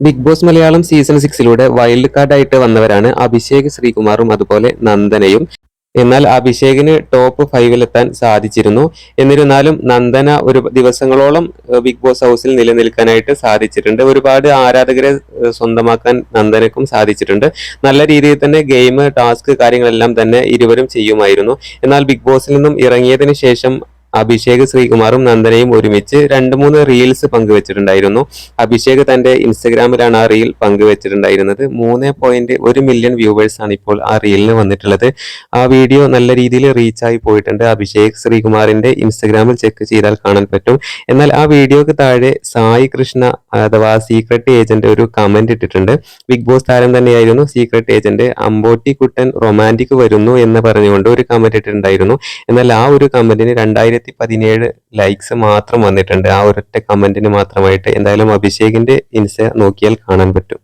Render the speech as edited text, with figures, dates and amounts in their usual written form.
Big Boss Malayalam season 6 wild കാർഡായിട്ട് വന്നവരാണ് അഭിഷേക് ശ്രീകുമാറും അതുപോലെ നന്ദനയും. എന്നാൽ അഭിഷേകിന് ടോപ്പ് 5-ൽ സാധിച്ചിരുന്നു. എന്നിരുന്നാലും നന്ദന ഒരു ദിവസങ്ങളോളം ബിഗ് ബോസ് ഹൗസിൽ നിലനിൽക്കാനായിട്ട് സാധിച്ചിട്ടുണ്ട്. ഒരുപാട് ആരാധകരെ സ്വന്തമാക്കാൻ നന്ദനക്കും സാധിച്ചിട്ടുണ്ട്. നല്ല രീതിയിൽ തന്നെ ഗെയിം, ടാസ്ക് കാര്യങ്ങളെല്ലാം തന്നെ ഇരുവരും ചെയ്യുമായിരുന്നു. എന്നാൽ ബിഗ് ബോസിൽ നിന്നും ഇറങ്ങിയതിന് ശേഷം അഭിഷേക് ശ്രീകുമാറും നന്ദനയും ഒരുമിച്ച് 2-3 റീൽസ് പങ്കുവച്ചിട്ടുണ്ടായിരുന്നു. അഭിഷേക് തന്റെ ഇൻസ്റ്റഗ്രാമിലാണ് ആ റീൽ പങ്കുവച്ചിട്ടുണ്ടായിരുന്നത്. 3.1 മില്യൺ വ്യൂവേഴ്സ് ആണ് ഇപ്പോൾ ആ റീലിന് വന്നിട്ടുള്ളത്. ആ വീഡിയോ നല്ല രീതിയിൽ റീച്ചായി പോയിട്ടുണ്ട്. അഭിഷേക് ശ്രീകുമാറിന്റെ ഇൻസ്റ്റഗ്രാമിൽ ചെക്ക് ചെയ്താൽ കാണാൻ പറ്റും. എന്നാൽ ആ വീഡിയോക്ക് താഴെ സായി കൃഷ്ണ അഥവാ സീക്രട്ട് ഏജന്റ് ഒരു കമന്റ് ഇട്ടിട്ടുണ്ട്. ബിഗ് ബോസ് താരം തന്നെയായിരുന്നു സീക്രട്ട് ഏജന്റ്. അമ്പോട്ടി കുട്ടൻ റൊമാൻറ്റിക് വരുന്നു എന്ന് പറഞ്ഞുകൊണ്ട് ഒരു കമന്റ് ഇട്ടിട്ടുണ്ടായിരുന്നു. എന്നാൽ ആ ഒരു കമന്റിന് 2017 ലൈക്സ് മാത്രം വന്നിട്ടുണ്ട്. ആ ഒരൊറ്റ കമന്റിന് മാത്രമായിട്ട്. എന്തായാലും അഭിഷേകിന്റെ ഇൻസ്റ്റ നോക്കിയാൽ കാണാൻ പറ്റും.